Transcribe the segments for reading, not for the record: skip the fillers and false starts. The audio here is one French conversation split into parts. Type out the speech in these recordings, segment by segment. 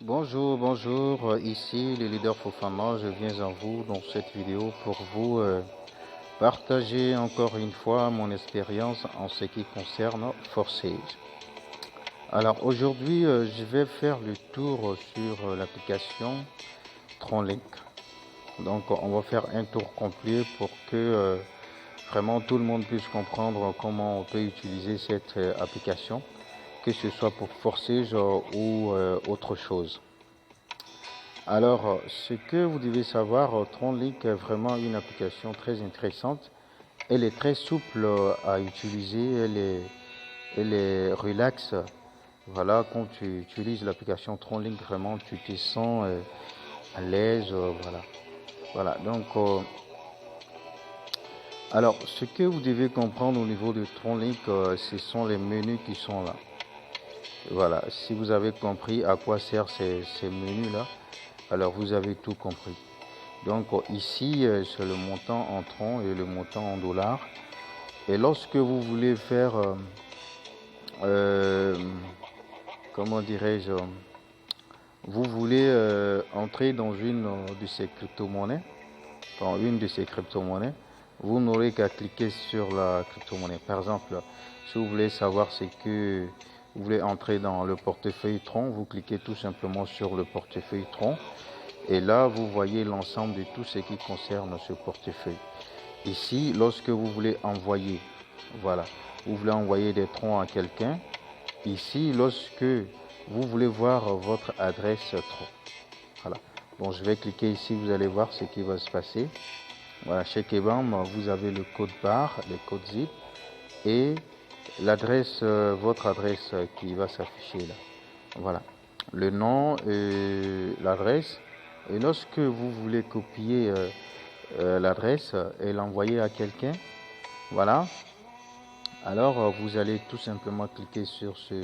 Bonjour, bonjour, ici le leader Fofana, je viens à vous dans cette vidéo pour vous partager encore une fois mon expérience en ce qui concerne Forsage. Alors aujourd'hui, je vais faire le tour sur l'application TronLink. Donc on va faire un tour complet pour que vraiment tout le monde puisse comprendre comment on peut utiliser cette application, que ce soit pour Forsage ou autre chose. Alors, ce que vous devez savoir, TronLink est vraiment une application très intéressante. Elle est très souple à utiliser, elle est relaxe. Voilà, quand tu utilises l'application TronLink, vraiment, tu te sens à l'aise. Voilà. Donc, alors, ce que vous devez comprendre au niveau de TronLink, ce sont les menus qui sont là. Voilà, si vous avez compris à quoi servent ces menus-là, alors vous avez tout compris. Donc ici, c'est le montant en tronc et le montant en dollars. Et lorsque vous voulez faire, comment dirais-je, vous voulez entrer dans une de ces crypto-monnaies, vous n'aurez qu'à cliquer sur la crypto-monnaie. Par exemple, si vous voulez savoir ce que vous voulez entrer dans le portefeuille Tron, vous cliquez tout simplement sur le portefeuille Tron. Et là, vous voyez l'ensemble de tout ce qui concerne ce portefeuille. Ici, lorsque vous voulez envoyer, voilà, vous voulez envoyer des troncs à quelqu'un. Ici, lorsque vous voulez voir votre adresse tronc. Voilà. Bon, je vais cliquer ici, vous allez voir ce qui va se passer. Voilà, chez Kebam, vous avez le code barre, le code zip et l'adresse, votre adresse qui va s'afficher là. Voilà, le nom et l'adresse. Et lorsque vous voulez copier l'adresse et l'envoyer à quelqu'un, voilà, alors vous allez tout simplement cliquer sur ce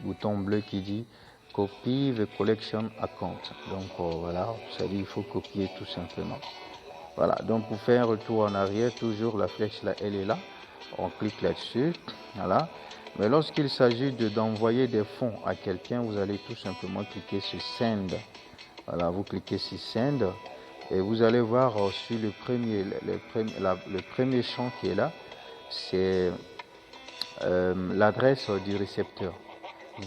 bouton bleu qui dit Copy the collection account. Donc voilà, ça dit il faut copier tout simplement. Voilà, donc pour faire un retour en arrière, toujours la flèche là, elle est là. On clique là-dessus, voilà. Mais lorsqu'il s'agit d'envoyer des fonds à quelqu'un, vous allez tout simplement cliquer sur Send. Voilà, vous cliquez sur Send et vous allez voir sur le premier champ qui est là, c'est l'adresse du récepteur.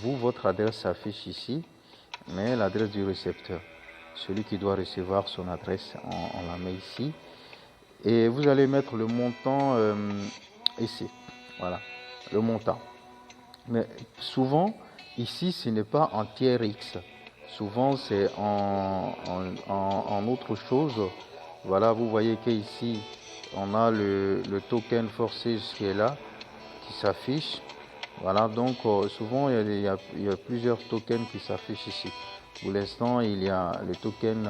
Votre adresse s'affiche ici, mais l'adresse du récepteur, celui qui doit recevoir son adresse, on la met ici. Et vous allez mettre le montant ici. Voilà, le montant. Mais souvent, ici, ce n'est pas en tiers X. Souvent, c'est en autre chose. Voilà, vous voyez qu'ici, on a le token Forsage qui est là, qui s'affiche. Voilà, donc souvent, il y a plusieurs tokens qui s'affichent ici. Pour l'instant, il y a le token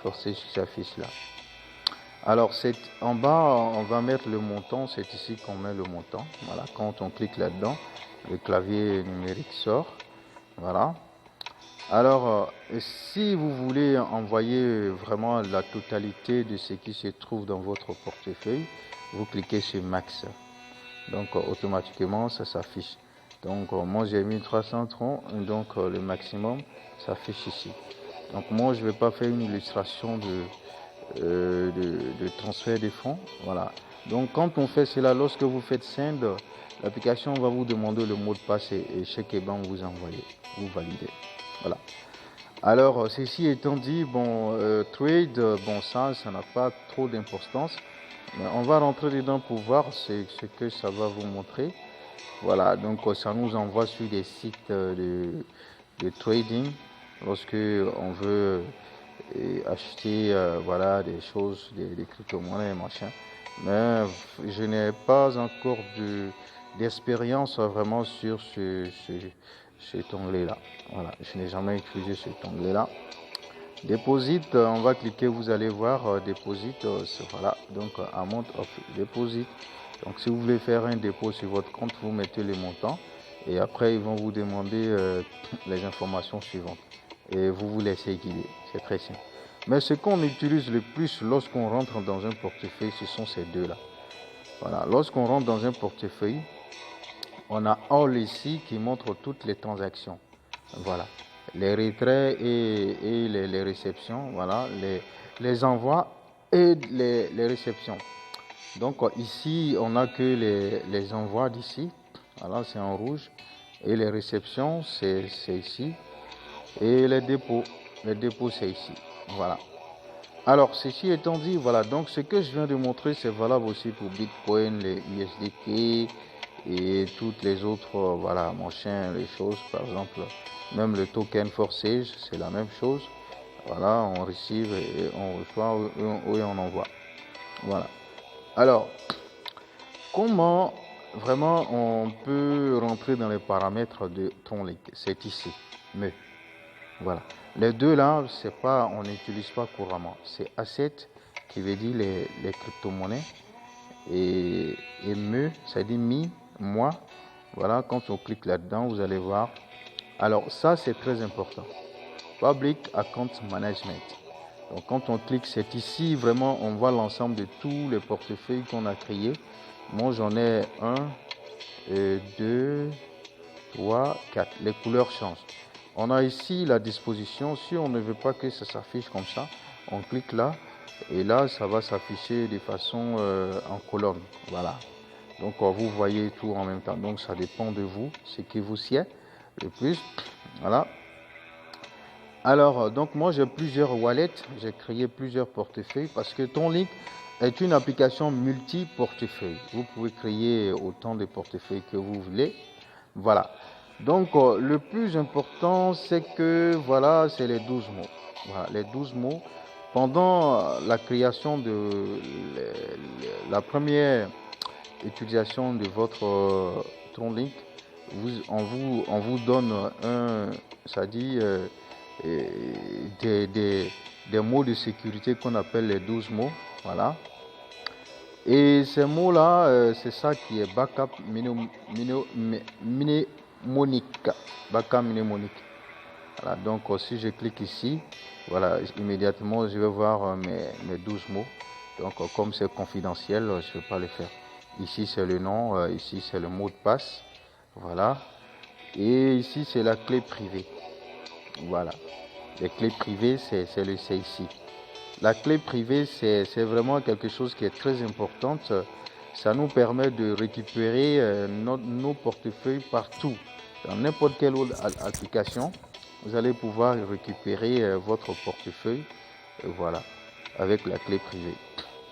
Forsage qui s'affiche là. Alors, en bas, on va mettre le montant. C'est ici qu'on met le montant. Voilà, quand on clique là-dedans, le clavier numérique sort. Voilà. Alors, si vous voulez envoyer vraiment la totalité de ce qui se trouve dans votre portefeuille, vous cliquez sur Max. Donc, automatiquement, ça s'affiche. Donc, moi, j'ai mis 300 troncs, donc le maximum s'affiche ici. Donc, moi, je ne vais pas faire une illustration de transfert des fonds. Voilà. Donc, quand on fait cela, lorsque vous faites Send, l'application va vous demander le mot de passe et chez Keban, vous envoyez, vous validez. Voilà. Alors, ceci étant dit, bon, trade, bon, ça n'a pas trop d'importance. Mais on va rentrer dedans pour voir ce que ça va vous montrer. Voilà, donc ça nous envoie sur des sites de trading lorsque on veut acheter voilà, des choses, des crypto-monnaies, machin. Mais je n'ai pas encore d'expérience vraiment sur cet onglet-là. Voilà, je n'ai jamais utilisé cet onglet-là. Deposit, on va cliquer, vous allez voir Deposit, voilà, donc Amount of Deposit. Donc si vous voulez faire un dépôt sur votre compte, vous mettez les montants et après ils vont vous demander les informations suivantes et vous vous laissez guider. C'est très simple. Mais ce qu'on utilise le plus lorsqu'on rentre dans un portefeuille, ce sont ces deux-là. Voilà, lorsqu'on rentre dans un portefeuille, on a All ici qui montre toutes les transactions. Voilà. les retraits et les réceptions, voilà, les envois et les réceptions. Donc ici, on n'a que les envois d'ici, voilà, c'est en rouge, et les réceptions, c'est ici, et les dépôts c'est ici, voilà. Alors, ceci étant dit, voilà, donc ce que je viens de montrer, c'est valable aussi pour Bitcoin, les USDT et toutes les autres, voilà, machins, les choses, par exemple, même le token Forsage, c'est la même chose. Voilà, on receive et on reçoit et on envoie. Voilà. Alors, comment vraiment on peut rentrer dans les paramètres de Tronlink? C'est ici, mais voilà. Les deux là, c'est pas, on n'utilise pas couramment. C'est asset qui veut dire les crypto-monnaies et me, ça dit mi, moi. Voilà, quand on clique là-dedans, vous allez voir. Alors ça, c'est très important. Public Account Management. Donc quand on clique, c'est ici, vraiment, on voit l'ensemble de tous les portefeuilles qu'on a créés. Moi, j'en ai 1, 2, 3, 4. Les couleurs changent. On a ici la disposition. Si on ne veut pas que ça s'affiche comme ça, on clique là. Et là, ça va s'afficher de façon en colonne. Voilà. Donc, vous voyez tout en même temps. Donc, ça dépend de vous, ce qui vous sied le plus. Voilà. Alors, donc moi, j'ai plusieurs wallets. J'ai créé plusieurs portefeuilles parce que Tronlink est une application multi-portefeuille. Vous pouvez créer autant de portefeuilles que vous voulez. Voilà. Donc, le plus important, c'est que, voilà, c'est les 12 mots. Voilà, les 12 mots. Pendant la création de la première utilisation de votre Tronlink, on vous donne ça dit, des mots de sécurité qu'on appelle les 12 mots. Voilà. Et ces mots-là, c'est ça qui est backup mnémonique. Backup mnémonique. Voilà, donc si je clique ici, voilà, immédiatement je vais voir mes 12 mots. Donc comme c'est confidentiel, je ne vais pas le faire. Ici c'est le nom, ici c'est le mot de passe. Voilà. Et ici c'est la clé privée. Voilà. Les clés privées, c'est ici. La clé privée, c'est vraiment quelque chose qui est très important. Ça nous permet de récupérer nos portefeuilles partout. Dans n'importe quelle autre application, vous allez pouvoir récupérer votre portefeuille. Voilà, avec la clé privée.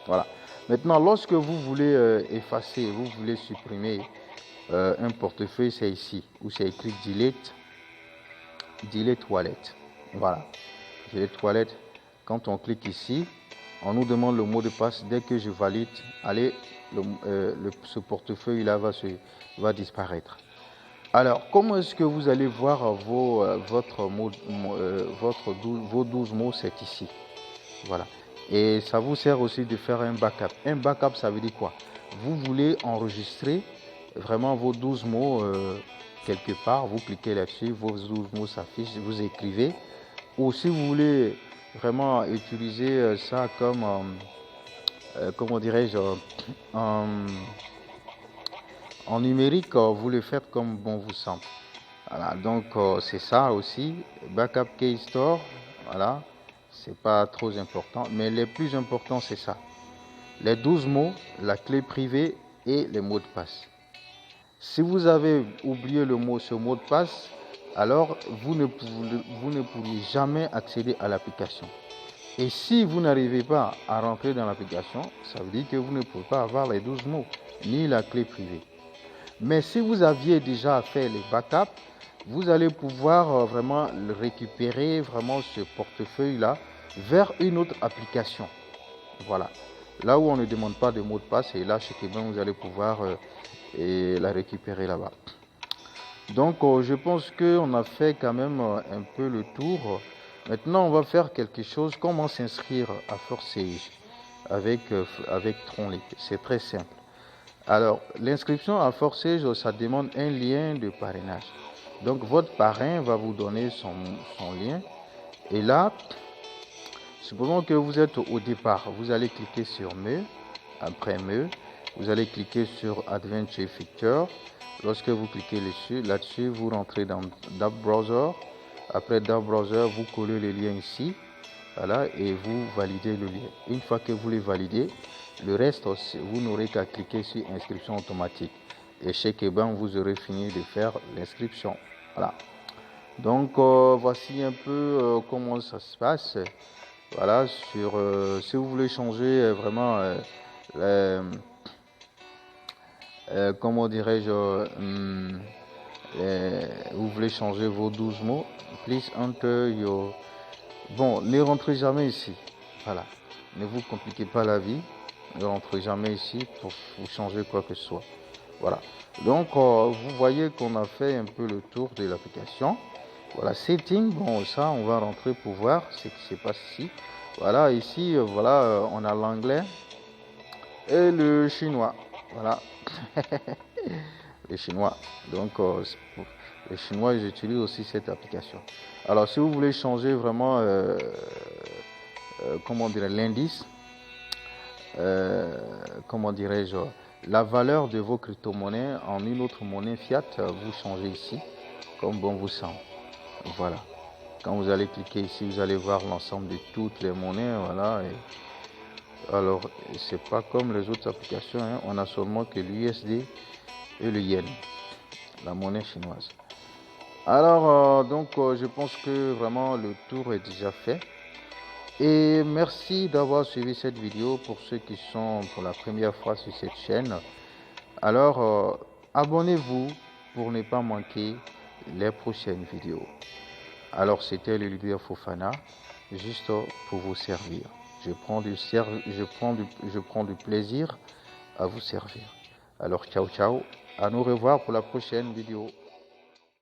Voilà. Maintenant, lorsque vous voulez effacer, vous voulez supprimer un portefeuille, c'est ici, où c'est écrit Delete Wallet. Voilà. Delete Wallet. Quand on clique ici, on nous demande le mot de passe. Dès que je valide, allez, ce portefeuille-là va disparaître. Alors, comment est-ce que vous allez voir vos 12 mots? C'est ici. Voilà. Et ça vous sert aussi de faire un backup. Un backup, ça veut dire quoi? Vous voulez enregistrer vraiment vos 12 mots quelque part. Vous cliquez là-dessus, vos 12 mots s'affichent, vous écrivez. Ou si vous voulez vraiment utiliser ça comme, comment dirais-je, en numérique, vous le faites comme bon vous semble. Voilà, donc c'est ça aussi. Backup Key Store, voilà, c'est pas trop important, mais le plus important c'est ça. Les 12 mots, la clé privée et les mots de passe. Si vous avez oublié ce mot de passe, alors vous ne pourrez jamais accéder à l'application. Et si vous n'arrivez pas à rentrer dans l'application, ça veut dire que vous ne pouvez pas avoir les 12 mots, ni la clé privée. Mais si vous aviez déjà fait les backups, vous allez pouvoir vraiment récupérer vraiment ce portefeuille-là vers une autre application. Voilà. Là où on ne demande pas de mot de passe, et là, chez Kebin, vous allez pouvoir la récupérer là-bas. Donc, je pense qu'on a fait quand même un peu le tour. Maintenant, on va faire quelque chose. Comment s'inscrire à Forsage avec Tronlink? C'est très simple. Alors, l'inscription à Forsage, ça demande un lien de parrainage. Donc, votre parrain va vous donner son lien. Et là, supposons que vous êtes au départ. Vous allez cliquer sur Me. Après Me, vous allez cliquer sur Adventure Feature. Lorsque vous cliquez là-dessus, vous rentrez dans Browser. Après dans Browser, vous collez le lien ici. Voilà, et vous validez le lien. Une fois que vous le validez, le reste, vous n'aurez qu'à cliquer sur inscription automatique. Et chez Keban, vous aurez fini de faire l'inscription. Voilà. Donc, voici un peu comment ça se passe. Voilà, si vous voulez changer vraiment, comment dirais-je, vous voulez changer vos 12 mots, please enter your... Bon, ne rentrez jamais ici. Voilà. Ne vous compliquez pas la vie. Ne rentrez jamais ici pour vous changer quoi que ce soit. Voilà. Donc, vous voyez qu'on a fait un peu le tour de l'application. Voilà, setting. Bon, ça, on va rentrer pour voir ce qui se passe ici. Voilà, ici, voilà, on a l'anglais et le chinois. Voilà. Les chinois. Donc, les chinois, j'utilise aussi cette application. Alors, si vous voulez changer vraiment, comment dirais l'indice, comment dirais-je, la valeur de vos crypto-monnaies en une autre monnaie fiat, vous changez ici, comme bon vous semble. Voilà. Quand vous allez cliquer ici, vous allez voir l'ensemble de toutes les monnaies. Voilà. Alors, c'est pas comme les autres applications, hein. On a seulement que l'USD et le yen, la monnaie chinoise. Alors, je pense que vraiment le tour est déjà fait. Et merci d'avoir suivi cette vidéo pour ceux qui sont pour la première fois sur cette chaîne. Alors, abonnez-vous pour ne pas manquer les prochaines vidéos. Alors, c'était le leader Fofana, juste pour vous servir. Je prends du plaisir à vous servir. Alors, ciao, ciao. À nous revoir pour la prochaine vidéo.